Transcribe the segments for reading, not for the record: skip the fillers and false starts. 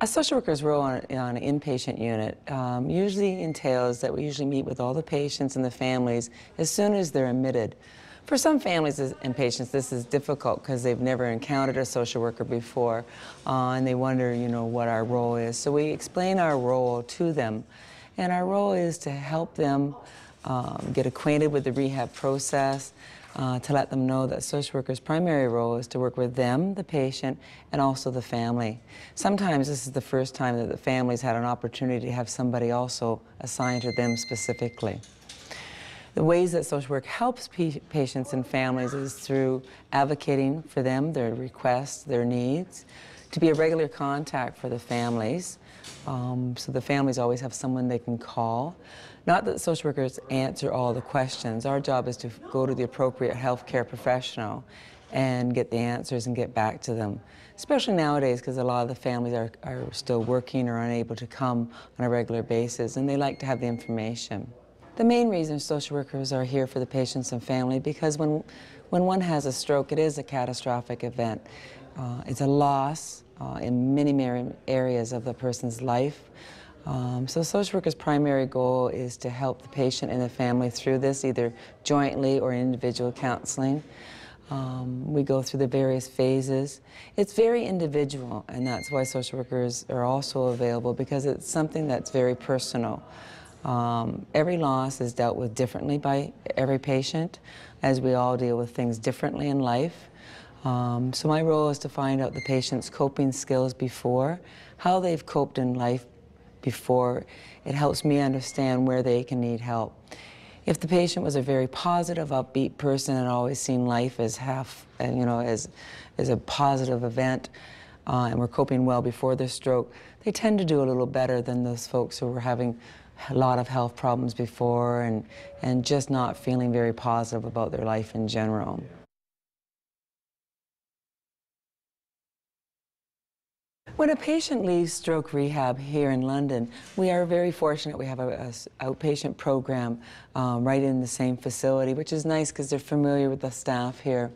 A social worker's role on an inpatient unit usually entails that we usually meet with all the patients and the families as soon as they're admitted. For some families and patients, this is difficult because they've never encountered a social worker before, and they wonder, what our role is. So we explain our role to them, and our role is to help them get acquainted with the rehab process, to let them know that social worker's primary role is to work with them, the patient, and also the family. Sometimes this is the first time that the family's had an opportunity to have somebody also assigned to them specifically. The ways that social work helps patients and families is through advocating for them, their requests, their needs, to be a regular contact for the families, so the families always have someone they can call. Not that social workers answer all the questions. Our job is to go to the appropriate healthcare professional and get the answers and get back to them, especially nowadays because a lot of the families are still working or unable to come on a regular basis, and they like to have the information. The main reason social workers are here for the patients and family because when one has a stroke, it is a catastrophic event. It's a loss in many areas of the person's life. So social worker's primary goal is to help the patient and the family through this, either jointly or individual counseling. We go through the various phases. It's very individual, and that's why social workers are also available, because it's something that's very personal. Every loss is dealt with differently by every patient, as we all deal with things differently in life. So my role is to find out the patient's coping skills before, how they've coped in life before. It helps me understand where they can need help. If the patient was a very positive, upbeat person and always seen life as as a positive event, and were coping well before their stroke, they tend to do a little better than those folks who were having a lot of health problems before and just not feeling very positive about their life in general. When a patient leaves stroke rehab here in London, we are very fortunate. We have an outpatient program right in the same facility, which is nice because they're familiar with the staff here.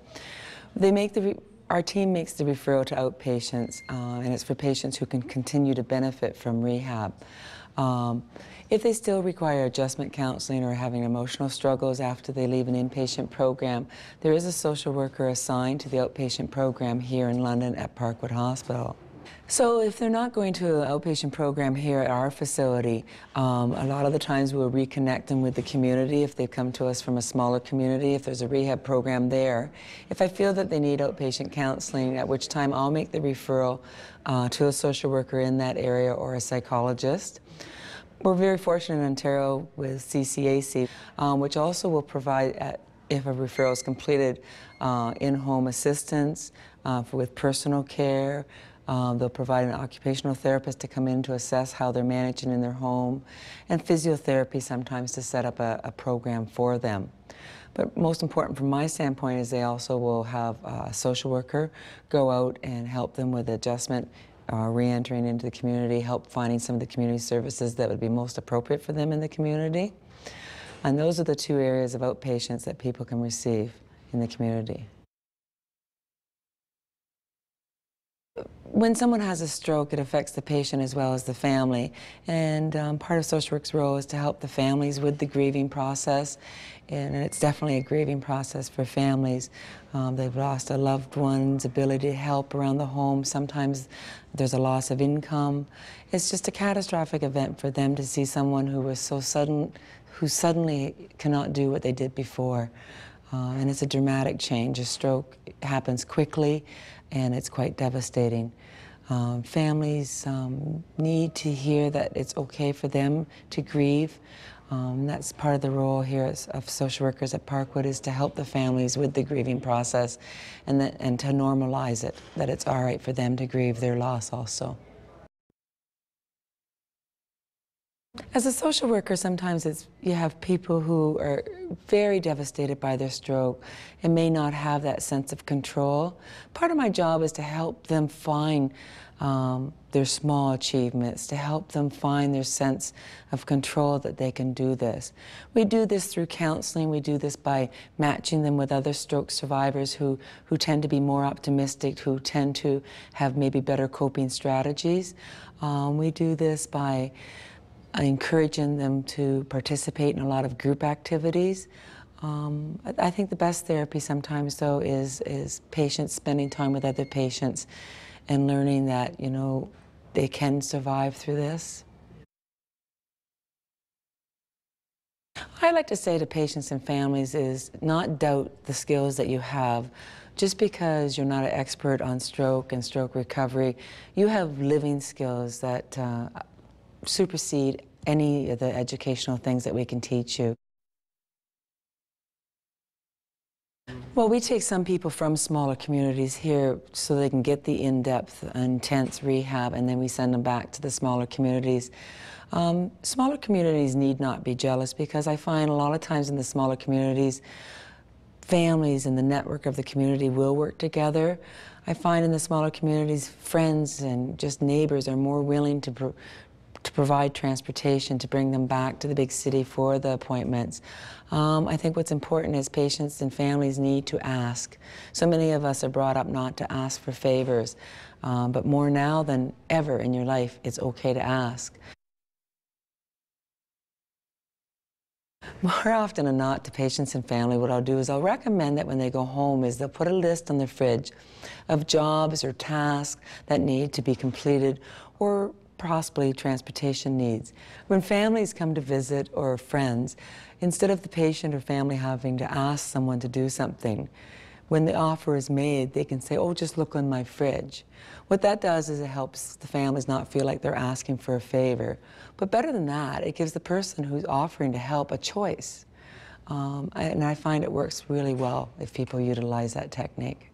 Our team makes the referral to outpatients, and it's for patients who can continue to benefit from rehab. If they still require adjustment counseling or having emotional struggles after they leave an inpatient program, there is a social worker assigned to the outpatient program here in London at Parkwood Hospital. So if they're not going to an outpatient program here at our facility, a lot of the times we'll reconnect them with the community if they've come to us from a smaller community, if there's a rehab program there. If I feel that they need outpatient counseling, at which time I'll make the referral to a social worker in that area or a psychologist. We're very fortunate in Ontario with CCAC, which also will provide, if a referral is completed, in-home assistance with personal care. They'll provide an occupational therapist to come in to assess how they're managing in their home, and physiotherapy sometimes to set up a program for them. But most important from my standpoint is they also will have a social worker go out and help them with adjustment, re-entering into the community, help finding some of the community services that would be most appropriate for them in the community. And those are the two areas of outpatients that people can receive in the community. When someone has a stroke, it affects the patient as well as the family, and part of social work's role is to help the families with the grieving process, and it's definitely a grieving process for families. They've lost a loved one's ability to help around the home. Sometimes there's a loss of income. It's just a catastrophic event for them to see someone who suddenly cannot do what they did before. And it's a dramatic change. A stroke happens quickly, and it's quite devastating. Families need to hear that it's okay for them to grieve. That's part of the role here of social workers at Parkwood, is to help the families with the grieving process and to normalize it, that it's all right for them to grieve their loss also. As a social worker, sometimes you have people who are very devastated by their stroke and may not have that sense of control. Part of my job is to help them find their small achievements, to help them find their sense of control that they can do this. We do this through counseling. We do this by matching them with other stroke survivors who tend to be more optimistic, who tend to have maybe better coping strategies. We do this by encouraging them to participate in a lot of group activities. I think the best therapy sometimes, though, is patients spending time with other patients and learning that, you know, they can survive through this. I like to say to patients and families is not doubt the skills that you have. Just because you're not an expert on stroke and stroke recovery, you have living skills that supersede any of the educational things that we can teach you. Well, we take some people from smaller communities here so they can get the in-depth, intense rehab, and then we send them back to the smaller communities. Smaller communities need not be jealous, because I find a lot of times in the smaller communities, families and the network of the community will work together. I find in the smaller communities, friends and just neighbors are more willing to provide transportation to bring them back to the big city for the appointments. I think what's important is patients and families need to ask. So many of us are brought up not to ask for favors, but more now than ever in your life, it's okay to ask. More often than not, to patients and family, what I'll do is I'll recommend that when they go home is they'll put a list on their fridge of jobs or tasks that need to be completed, or possibly transportation needs. When families come to visit, or friends, instead of the patient or family having to ask someone to do something, when the offer is made, they can say, oh, just look on my fridge. What that does is it helps the families not feel like they're asking for a favor. But better than that, it gives the person who's offering to help a choice. And I find it works really well if people utilize that technique.